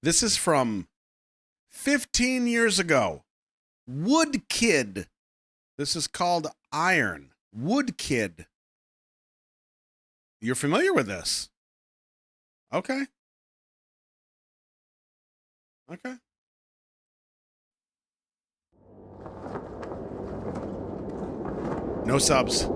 This is from 15 years ago. Woodkid. This is called Iron. Woodkid. You're familiar with this? Okay. Okay. No subs.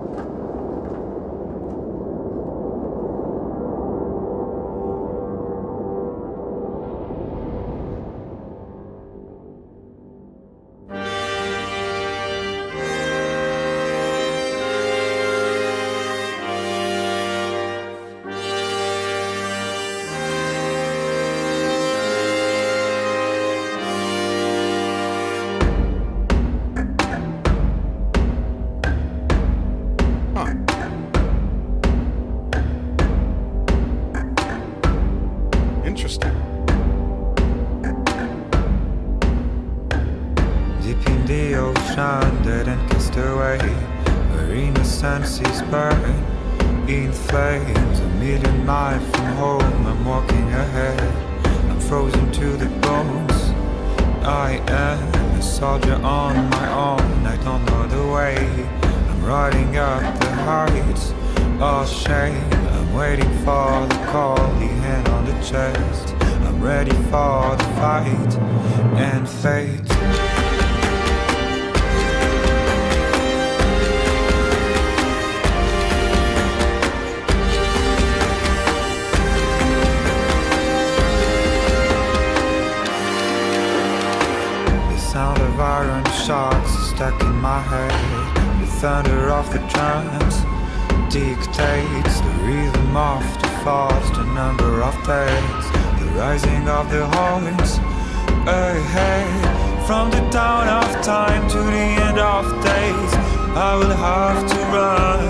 Huh. Interesting. Deep in the ocean, dead and cast away, where innocencies burn in flames. A million miles from home, I'm walking ahead. I'm frozen to the bones. I am a soldier on my own. I don't know the way. I'm riding up the heights. All shame. I'm waiting for the call. The hand on the chest. I'm ready for the fight and fate. Sound of iron shots stuck in my head. The thunder of the drums dictates the rhythm of the falls, the number of days, the rising of the horns ahead. From the dawn of time to the end of days, I will have to run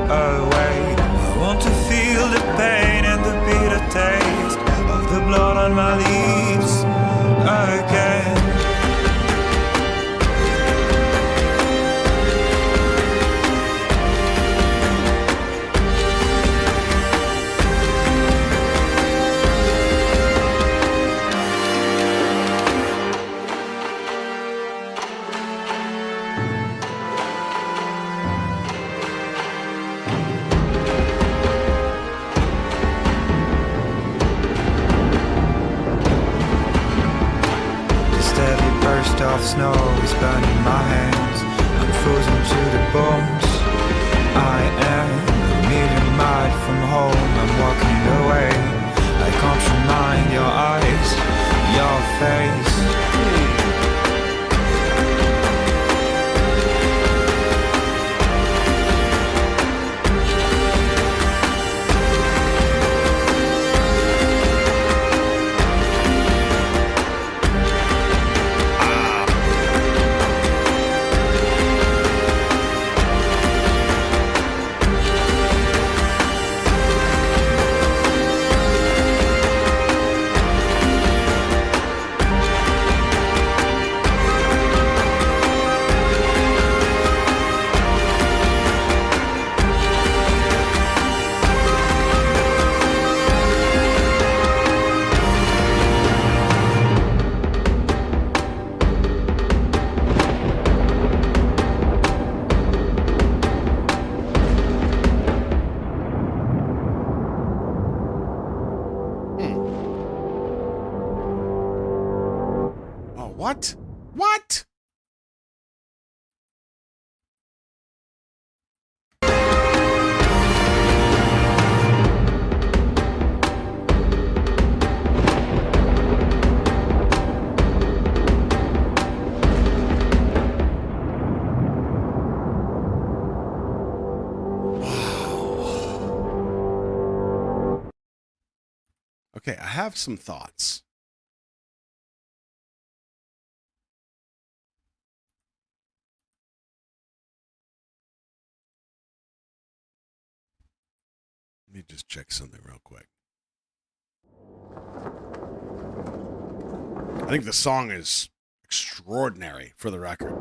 away. I want to feel the pain and the bitter taste of the blood on my lips again. Of snow is burning my hands. I'm frozen to the bones. I am a million miles from home. I'm walking away. I can't remind your eyes, your face. What? What? Okay, I have some thoughts. Let me just check something real quick. I think the song is extraordinary, for the record.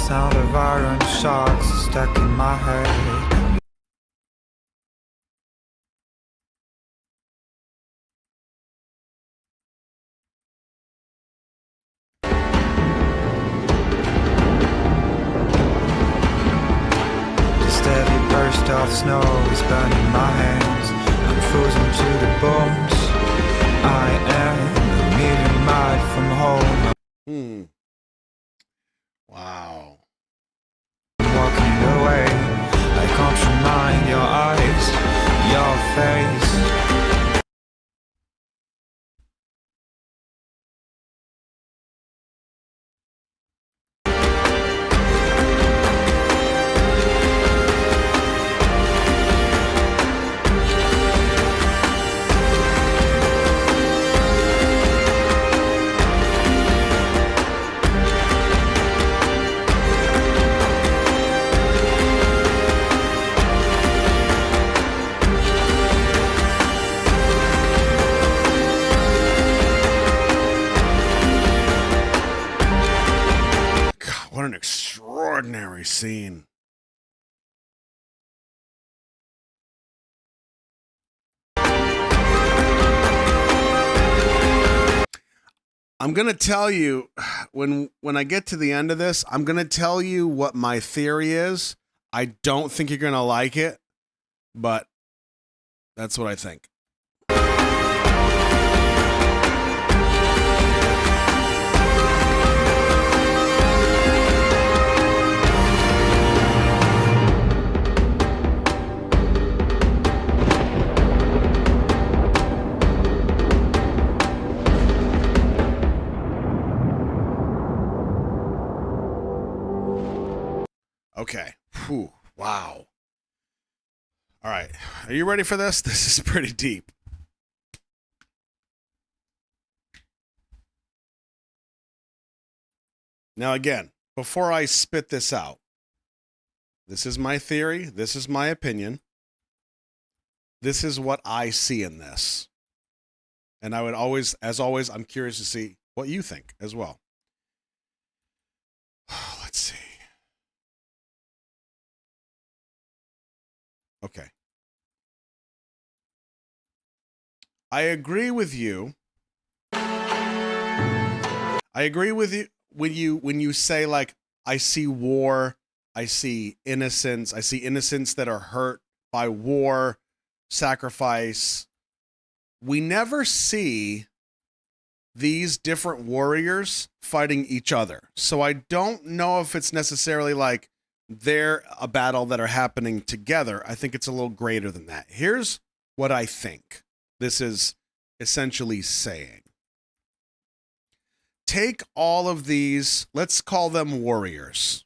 sound of iron sharks is stuck in my head. The steady burst of snow is burning my hands. I'm frozen to the bones. I am a million miles from home. Wow. Walking away, I can't remind your eyes, your face. What an extraordinary scene. I'm going to tell you when I get to the end of this, I'm going to tell you what my theory is. I don't think you're going to like it, but that's what I think. Okay. Whew. Wow. All right. Are you ready for this? This is pretty deep. Now, again, before I spit this out, this is my theory. This is my opinion. This is what I see in this. And I would always, as always, I'm curious to see what you think as well. Let's see. Okay. I agree with you. I agree with you when you say, like, I see war, I see innocence that are hurt by war, sacrifice. We never see these different warriors fighting each other. So I don't know if it's necessarily like they're a battle that are happening together. I think it's a little greater than that. Here's what I think this is essentially saying. Take all of these, let's call them warriors.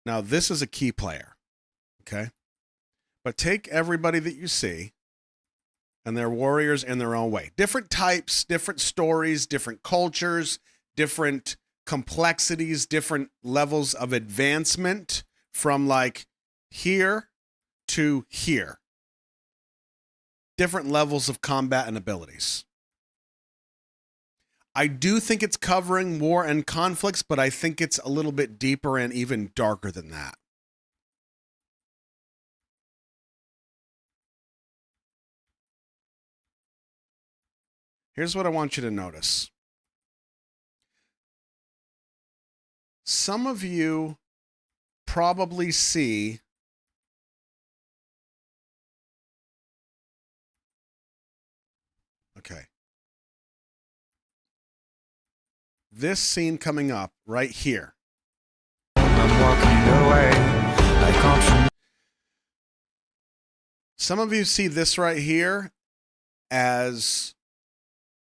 Now, this is a key player, okay? But take everybody that you see, and they're warriors in their own way. Different types, different stories, different cultures, different complexities, different levels of advancement from like here to here. Different levels of combat and abilities. I do think it's covering war and conflicts, but I think it's a little bit deeper and even darker than that. Here's what I want you to notice. Some of you probably see this scene coming up right here. I'm walking away. I can't. Some of you see this right here as,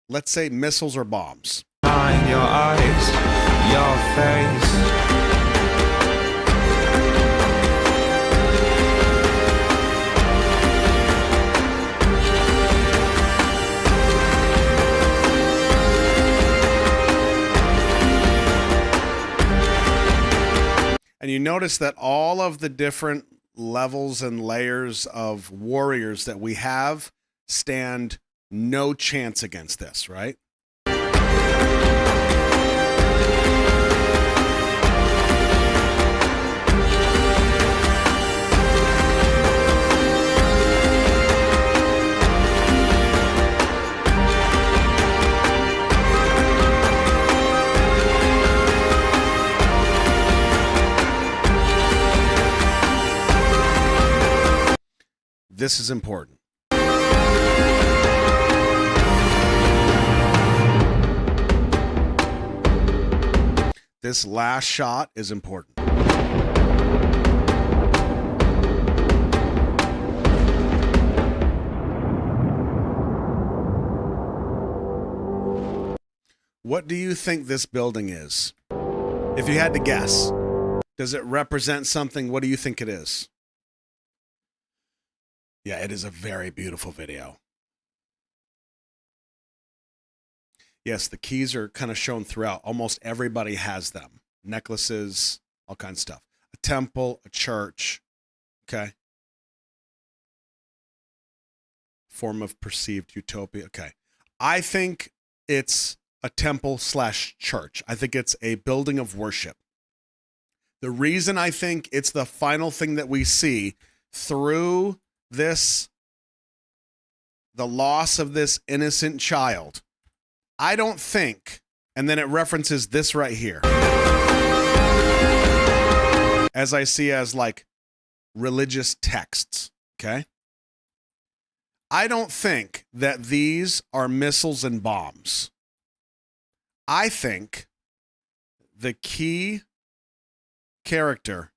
let's say, missiles or bombs. Find your eyes, your face. And you notice that all of the different levels and layers of warriors that we have stand no chance against this, right? this is important. This last shot is important. What do you think this building is? If you had to guess, does it represent something? What do you think it is? Yeah, it is a very beautiful video. Yes, the keys are kind of shown throughout. Almost everybody has them. Necklaces, all kinds of stuff. A temple, a church, okay? Form of perceived utopia, okay. I think it's a temple/church. I think it's a building of worship. The reason I think it's the final thing that we see through this, the loss of this innocent child, I don't think, and then it references this right here, as I see as like religious texts, okay? I don't think that these are missiles and bombs. I think the key character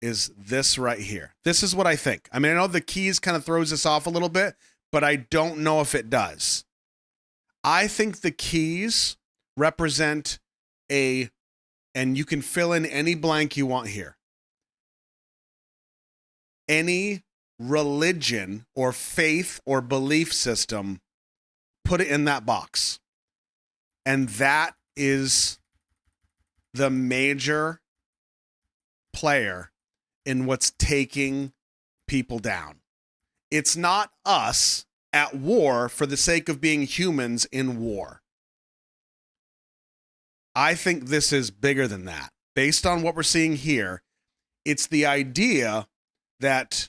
is this right here. This is what I think. I mean, I know the keys kind of throws us off a little bit, but I don't know if it does. I think the keys represent and you can fill in any blank you want here. Any religion or faith or belief system, put it in that box. And that is the major player in what's taking people down. It's not us at war for the sake of being humans in war. I think this is bigger than that. Based on what we're seeing here, it's the idea that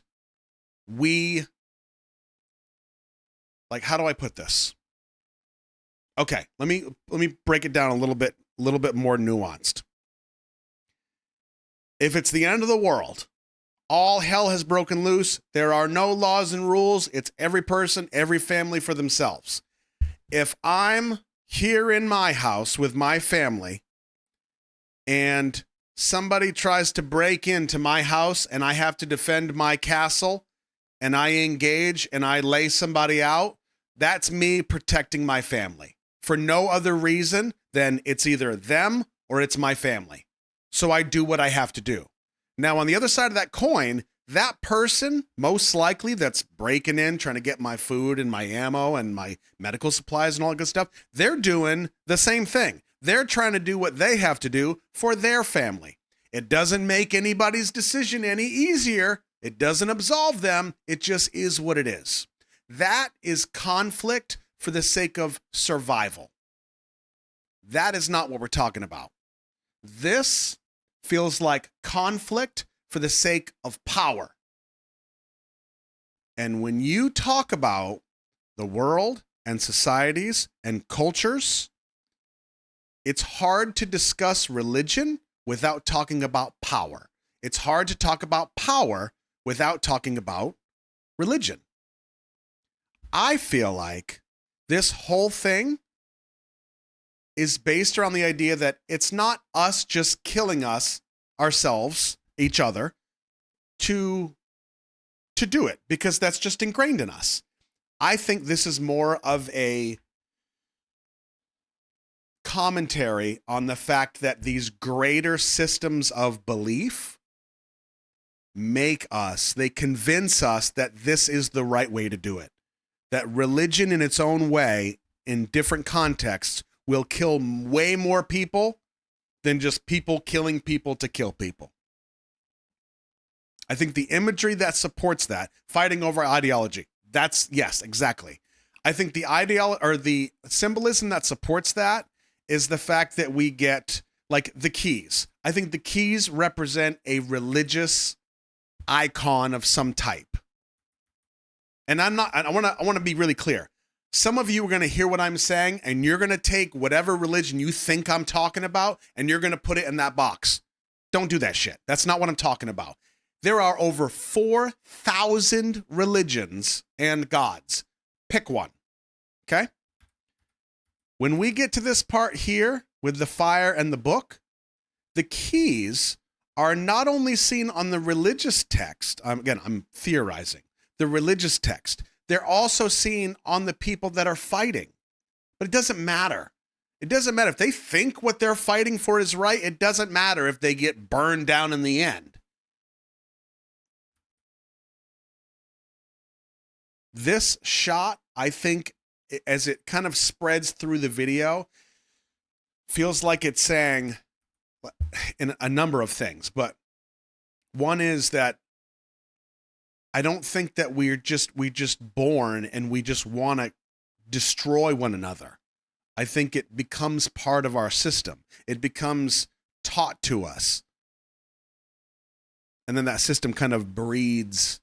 we, like, how do I put this? Okay, let me break it down a little bit more nuanced. If it's the end of the world, all hell has broken loose, there are no laws and rules, it's every person, every family for themselves. If I'm here in my house with my family and somebody tries to break into my house and I have to defend my castle and I engage and I lay somebody out, that's me protecting my family. For no other reason than it's either them or it's my family. So I do what I have to do. Now, on the other side of that coin, that person, most likely that's breaking in, trying to get my food and my ammo and my medical supplies and all that good stuff, they're doing the same thing. They're trying to do what they have to do for their family. It doesn't make anybody's decision any easier. It doesn't absolve them. It just is what it is. That is conflict for the sake of survival. That is not what we're talking about. This feels like conflict for the sake of power. And when you talk about the world and societies and cultures, it's hard to discuss religion without talking about power. It's hard to talk about power without talking about religion. I feel like this whole thing is based around the idea that it's not us just killing ourselves, each other, to do it, because that's just ingrained in us. I think this is more of a commentary on the fact that these greater systems of belief they convince us that this is the right way to do it. That religion in its own way, in different contexts, will kill way more people than just people killing people to kill people. I think the imagery that supports that, fighting over ideology, yes, exactly. I think the symbolism that supports that is the fact that we get, like, the keys. I think the keys represent a religious icon of some type. And I want to be really clear. Some of you are going to hear what I'm saying, and you're going to take whatever religion you think I'm talking about, and you're going to put it in that box. Don't do that shit. That's not what I'm talking about. There are over 4,000 religions and gods. Pick one. Okay? When we get to this part here with the fire and the book, the keys are not only seen on the religious text. Again, I'm theorizing. The religious text. They're also seen on the people that are fighting. But it doesn't matter. It doesn't matter if they think what they're fighting for is right. It doesn't matter if they get burned down in the end. This shot, I think, as it kind of spreads through the video, feels like it's saying in a number of things. But one is that I don't think that we're just born and we just want to destroy one another. I think it becomes part of our system. It becomes taught to us. And then that system kind of breeds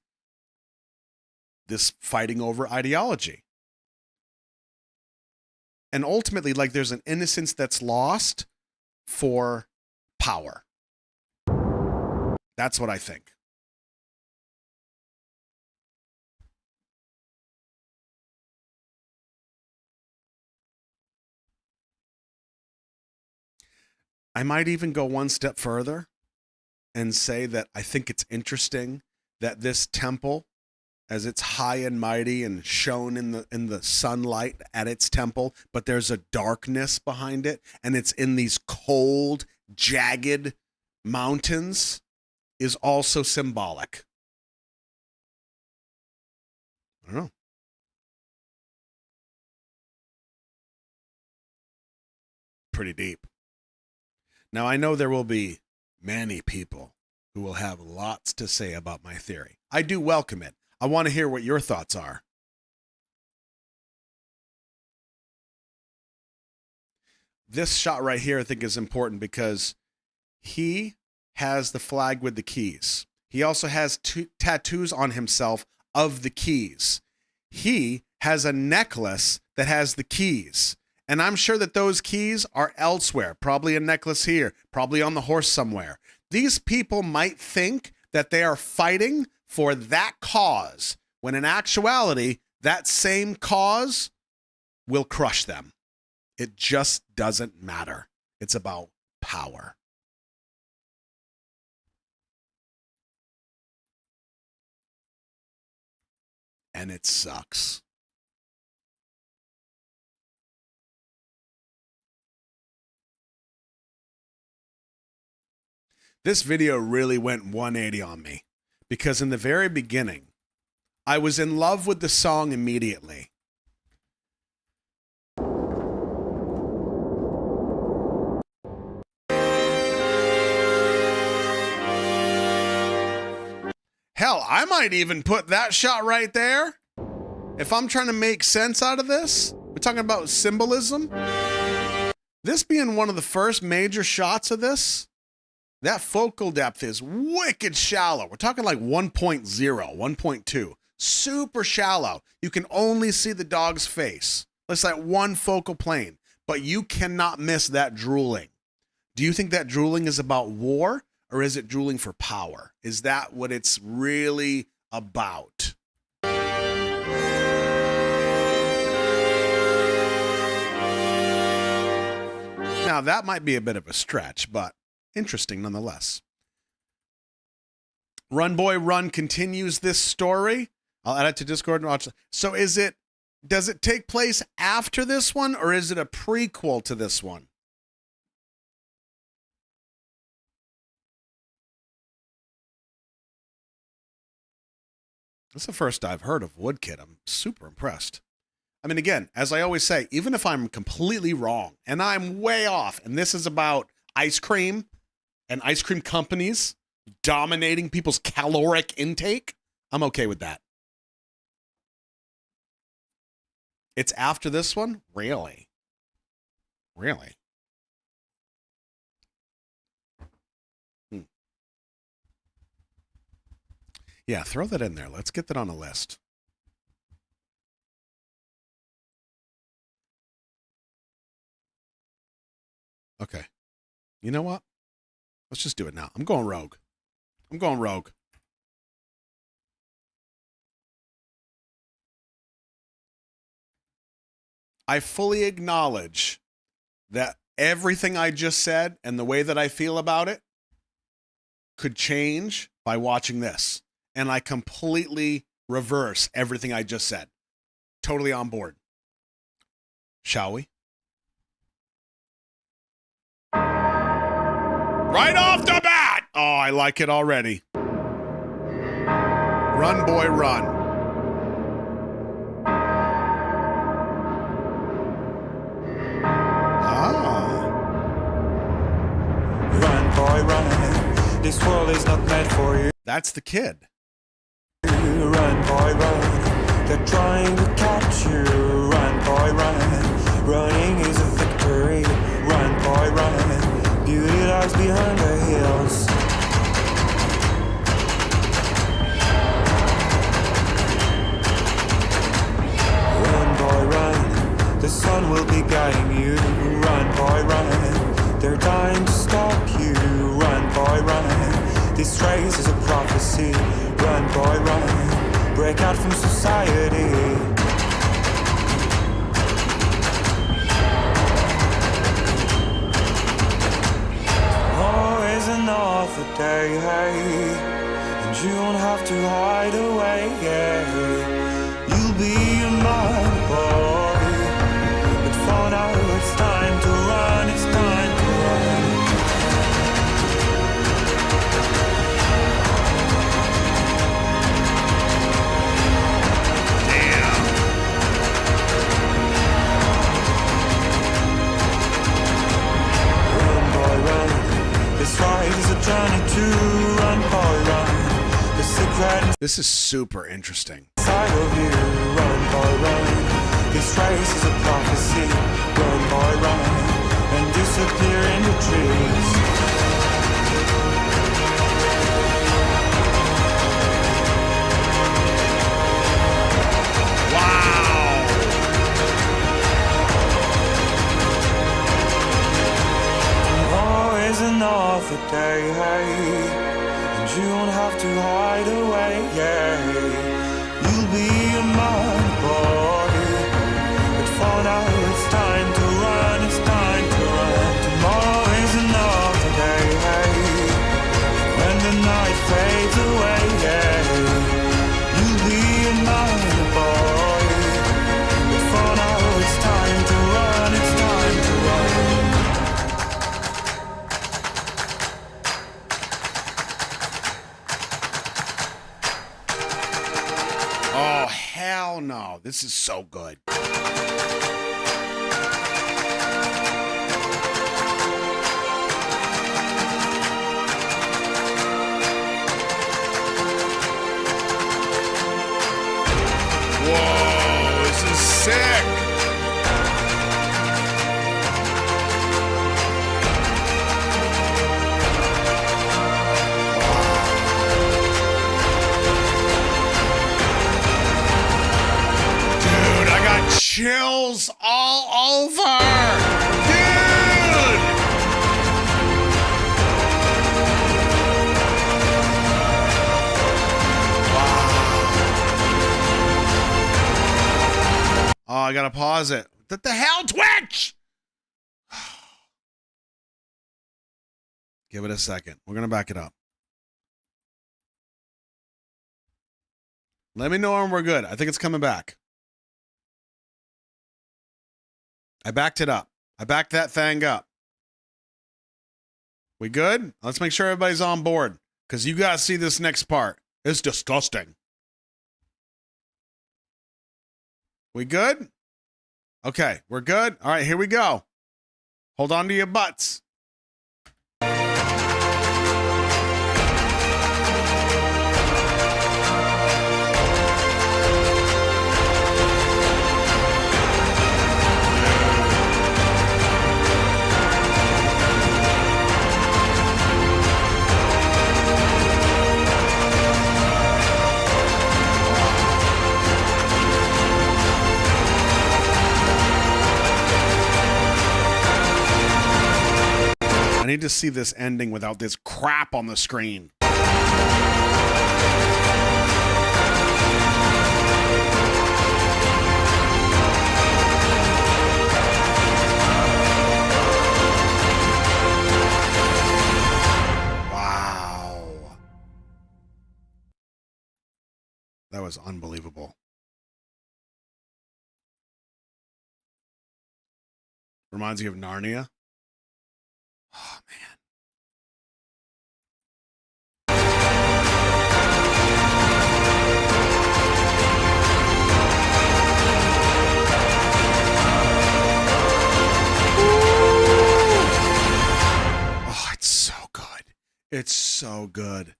this fighting over ideology. And ultimately, like, there's an innocence that's lost for power. That's what I think. I might even go one step further and say that I think it's interesting that this temple, as it's high and mighty and shone in the sunlight at its temple, but there's a darkness behind it, and it's in these cold, jagged mountains, is also symbolic. I don't know. Pretty deep. Now, I know there will be many people who will have lots to say about my theory. I do welcome it. I want to hear what your thoughts are. This shot right here, I think, is important because he has the flag with the keys. He also has tattoos on himself of the keys. He has a necklace that has the keys. And I'm sure that those keys are elsewhere, probably a necklace here, probably on the horse somewhere. These people might think that they are fighting for that cause, when in actuality, that same cause will crush them. It just doesn't matter. It's about power. And it sucks. This video really went 180 on me because in the very beginning, I was in love with the song immediately. Hell, I might even put that shot right there. If I'm trying to make sense out of this, we're talking about symbolism. This being one of the first major shots of this, that focal depth is wicked shallow. We're talking like 1.0, 1.2. Super shallow. You can only see the dog's face. It's like one focal plane. But you cannot miss that drooling. Do you think that drooling is about war, or is it drooling for power? Is that what it's really about? Now, that might be a bit of a stretch, but interesting nonetheless. Run Boy Run continues this story. I'll add it to Discord and watch. So does it take place after this one, or is it a prequel to this one? That's the first I've heard of Woodkid. I'm super impressed. I mean, again, as I always say, even if I'm completely wrong and I'm way off, and this is about ice cream and ice cream companies dominating people's caloric intake, I'm okay with that. It's after this one? Really? Really? Yeah, throw that in there. Let's get that on a list. Okay. You know what? Let's just do it now. I'm going rogue. I fully acknowledge that everything I just said and the way that I feel about it could change by watching this. And I completely reverse everything I just said. Totally on board. Shall we? Right off the bat! Oh, I like it already. Run, boy, run. Ah. Run, boy, run. This world is not meant for you. That's the kid. Run, boy, run. They're trying to catch you. Run, boy, run. Running is a victory. Run, boy, run. Beauty lies behind the hills. Run, boy, run. The sun will be guiding you. Run, boy, run. They're dying to stop you. Run, boy, run. This race is a prophecy. Run, boy, run. Break out from society. Always another day, hey, and you won't have to hide away, yeah. You'll be a man, boy, but for now it's time to run, it's time to run. This ride is a journey to run, boy, run. The secret This is super interesting. inside of you, run, boy, run. This race is a prophecy, run, boy, run, and disappear in the trees. Another day, hey, and you won't have to hide away, yeah. You'll be a man, boy, but for now it's time to run, it's time to run. Tomorrow is another day, hey, when the night fades away, yeah. You'll be a man, boy, but for now it's time to run, it's time to run. Oh, hell no. This is so good. Whoa, this is sick. Chills all over. Dude! Wow. Oh, I gotta pause it. What the hell, Twitch? Give it a second. We're gonna back it up. Let me know when we're good. I think it's coming back. I backed it up. I backed that thing up. We good? Let's make sure everybody's on board, because you got to see this next part. It's disgusting. We good? Okay, we're good. All right, here we go. Hold on to your butts. I need to see this ending without this crap on the screen. That was unbelievable. Reminds you of Narnia. Oh, man. Oh, it's so good. It's so good.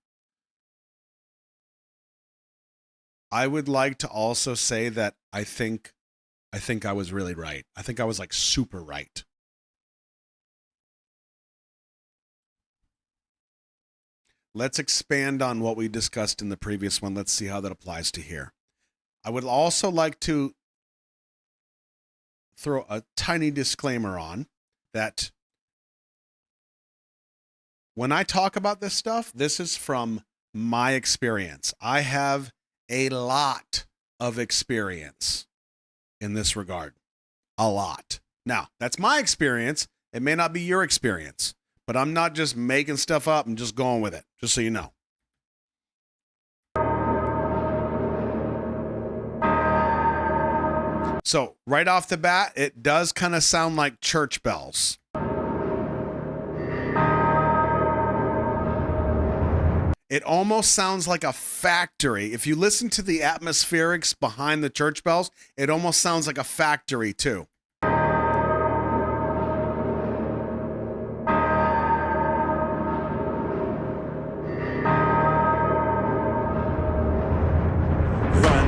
I would like to also say that I think I was really right. I think I was like super right. Let's expand on what we discussed in the previous one. Let's see how that applies to here. I would also like to throw a tiny disclaimer on that when I talk about this stuff, this is from my experience. I have a lot of experience in this regard. A lot. Now, that's my experience. It may not be your experience, but I'm not just making stuff up and just going with it, just so you know. So, right off the bat, it does kind of sound like church bells. It almost sounds like a factory. If you listen to the atmospherics behind the church bells, it almost sounds like a factory too. Run,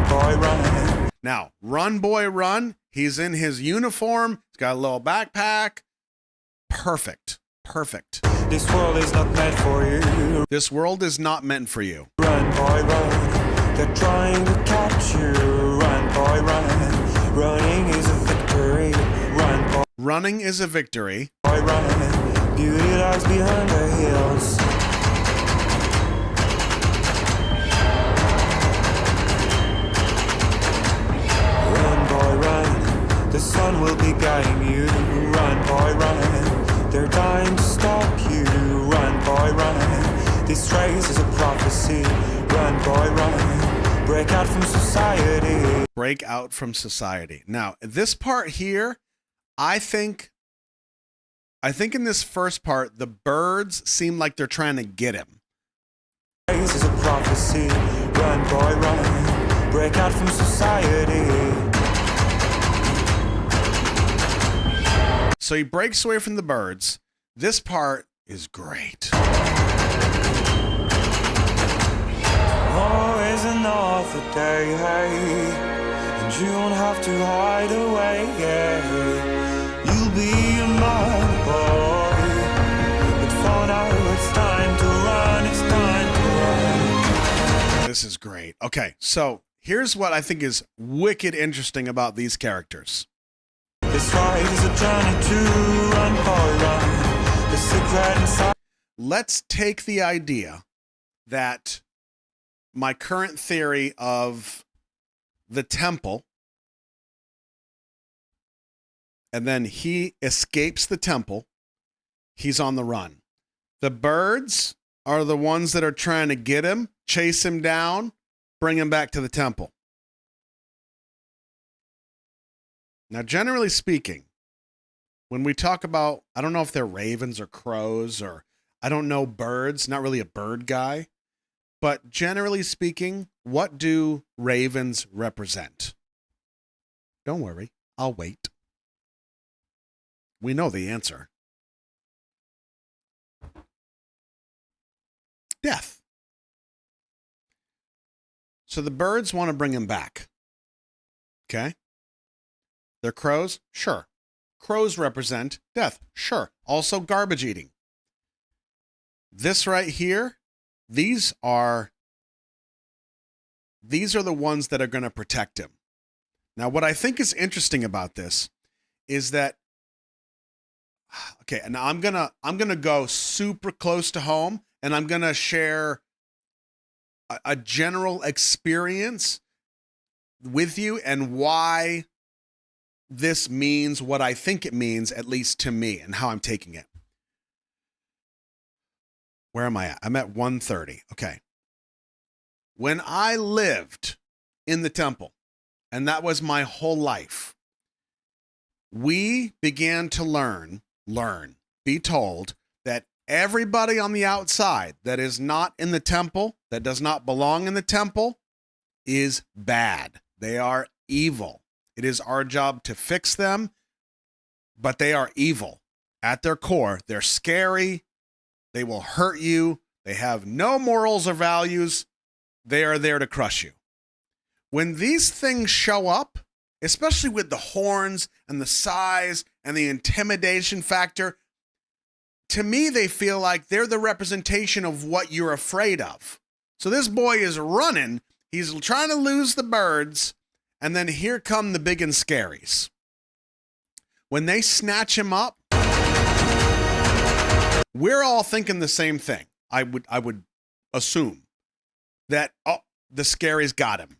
boy, run. Now, run, boy, run. He's in his uniform. He's got a little backpack. Perfect. Perfect. This world is not meant for you. This world is not meant for you. Run, boy, run. They're trying to catch you. Run, boy, run. Running is a victory. Run, boy. Running is a victory. Boy, run. Beauty lies behind the hills. Run, boy, run. The sun will be guiding you. Run, boy, run. They're dying to stop you. Run, boy, run. This race is a prophecy. Run, boy, run. Break out from society. Break out from society. Now, this part here, I think in this first part, the birds seem like they're trying to get him. Race is a prophecy. Run, boy, run. Break out from society. So he breaks away from the birds. This part is great. Oh, is another day, hey, and you won't have to hide away, yeah. You'll be a man, boy, but for now it's time to run, it's time to run. This is great. Okay, so here's what I think is wicked interesting about these characters. This ride is a journey to run, boy, run. The secret inside. Let's take the idea that my current theory of the temple, and then he escapes the temple. He's on the run. The birds are the ones that are trying to get him, chase him down, bring him back to the temple. Now, generally speaking, when we talk about, I don't know if they're ravens or crows or I don't know birds, not really a bird guy, but generally speaking, what do ravens represent? Don't worry, I'll wait. We know the answer. Death. So the birds want to bring him back. Okay? They're crows? Sure. Crows represent death? Sure. Also garbage eating. This right here, these are the ones that are going to protect him. Now, what I think is interesting about this is that, okay, and I'm gonna go super close to home, and I'm gonna share a general experience with you and why this means what I think it means, at least to me, and how I'm taking it. Where am I at? I'm at 1:30. Okay. When I lived in the temple, and that was my whole life. We began to learn, be told that everybody on the outside that is not in the temple, that does not belong in the temple, is bad. They are evil. It is our job to fix them, but they are evil. At their core, they're scary. They will hurt you. They have no morals or values. They are there to crush you. When these things show up, especially with the horns and the size and the intimidation factor, to me, they feel like they're the representation of what you're afraid of. So this boy is running. He's trying to lose the birds. And then here come the big and scaries. When they snatch him up, we're all thinking the same thing. I would assume that, oh, the scaries got him.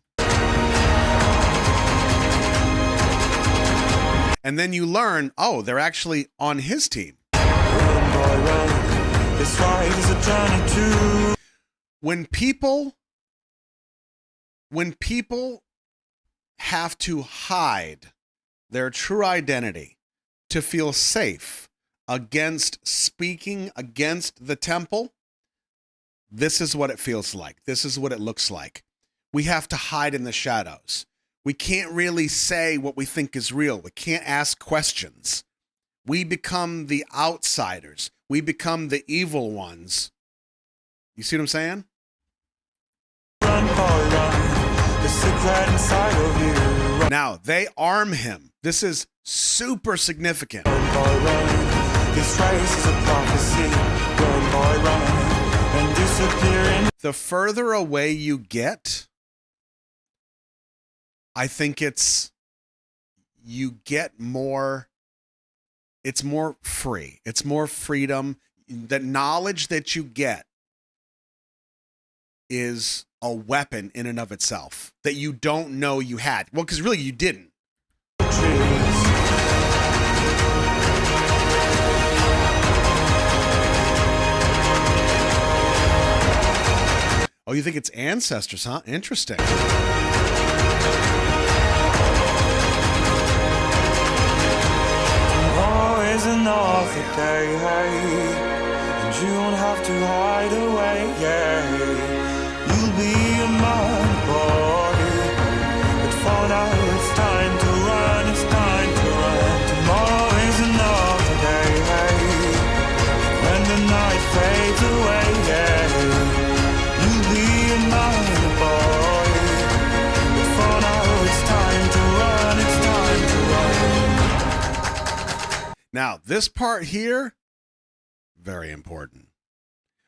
And then you learn, oh, they're actually on his team. When people have to hide their true identity to feel safe against speaking against the temple, this is what it feels like. This is what it looks like. We have to hide in the shadows. We can't really say what we think is real. We can't ask questions. We become the outsiders. We become the evil ones. You see what I'm saying? Run, boy, run. The secret inside of you. Run. Now, they arm him. This is super significant. Run, boy, run. This race is a prophecy. Run, boy, run. And disappear in. The further away you get, I think you get more, it's more free. It's more freedom. The knowledge that you get is a weapon in and of itself that you don't know you had. Well, because really you didn't. Oh, you think it's ancestors, huh? Interesting. Always another day, hey, and you don't have to hide away, yeah. You'll be a man, boy, but for now it's time to run, it's time to run. Tomorrow is another day, hey, when the night fades away, yeah. You'll be a man, boy, but for now it's time to run, it's time to run. Now, this part here, very important.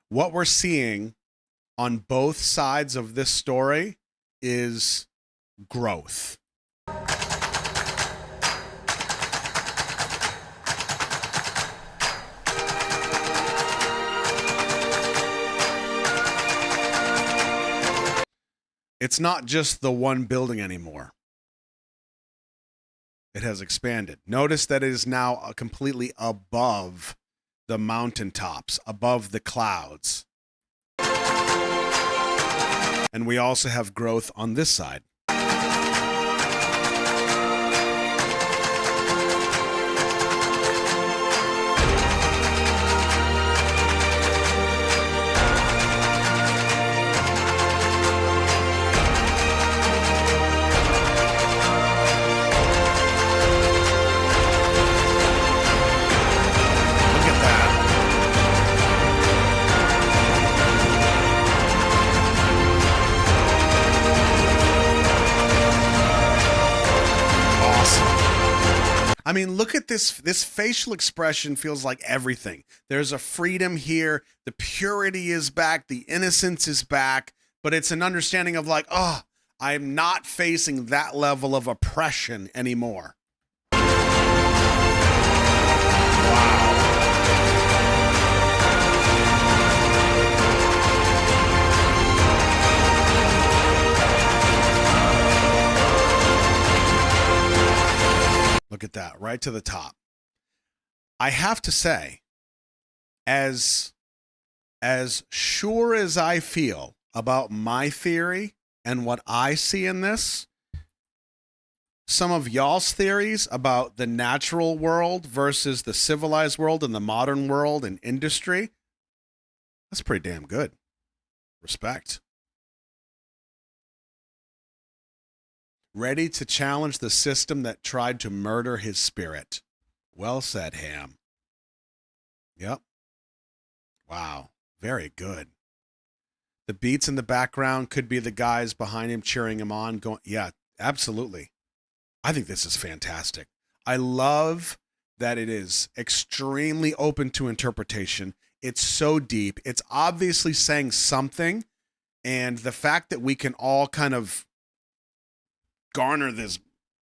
What we're seeing on both sides of this story is growth. It's not just the one building anymore. It has expanded. Notice that it is now completely above the mountaintops, above the clouds. And we also have growth on this side. I mean, look at this. This facial expression feels like everything. There's a freedom here. The purity is back. The innocence is back. But it's an understanding of like, oh, I'm not facing that level of oppression anymore. Wow. Look at that, right to the top. I have to say, as sure as I feel about my theory And what I see in this, some of y'all's theories about the natural world versus the civilized world and the modern world and industry, that's pretty damn good. Respect. Ready to challenge the system that tried to murder his spirit. Well said, Ham. Yep. Wow. Very good. The beats in the background could be the guys behind him cheering him on. Going, yeah, absolutely. I think this is fantastic. I love that it is extremely open to interpretation. It's so deep. It's obviously saying something. And the fact that we can all kind of garner this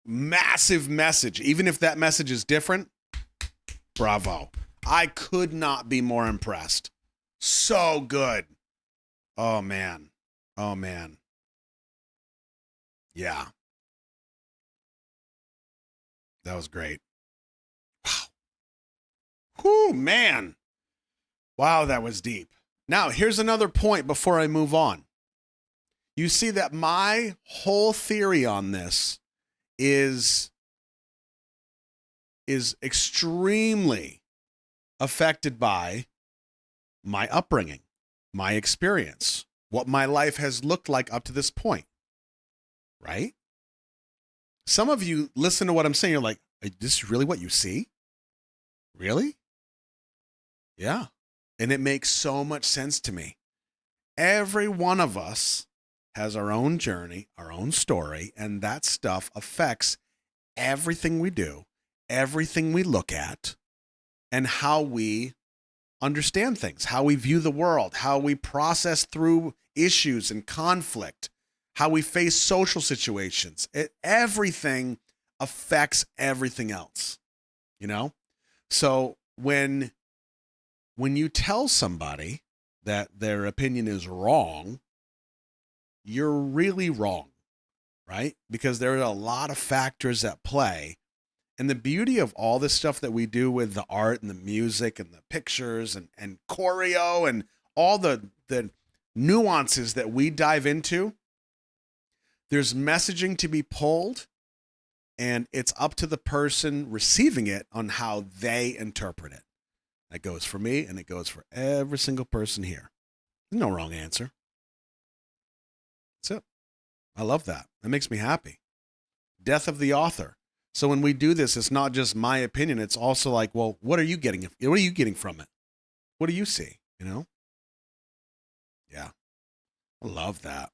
massive message, even if that message is different, bravo. I could not be more impressed. So good. Oh, man. Oh, man. Yeah. That was great. Wow. Whew, man. Wow, that was deep. Now, here's another point before I move on. You see that my whole theory on this is extremely affected by my upbringing, my experience, what my life has looked like up to this point, right? Some of you listen to what I'm saying, you're like, this is really what you see? Really? Yeah. And it makes so much sense to me. Every one of us has our own journey, our own story, and that stuff affects everything we do, everything we look at, and how we understand things, how we view the world, how we process through issues and conflict, how we face social situations. Everything affects everything else, you know? So when you tell somebody that their opinion is wrong, you're really wrong, right? Because there are a lot of factors at play. And the beauty of all this stuff that we do with the art and the music and the pictures and choreo and all the nuances that we dive into, there's messaging to be pulled, and it's up to the person receiving it on how they interpret it. That goes for me, and it goes for every single person here. There's no wrong answer. That's it. I love that. That makes me happy. Death of the author. So when we do this, it's not just my opinion. It's also like, well, what are you getting? What are you getting from it? What do you see? You know? Yeah. I love that.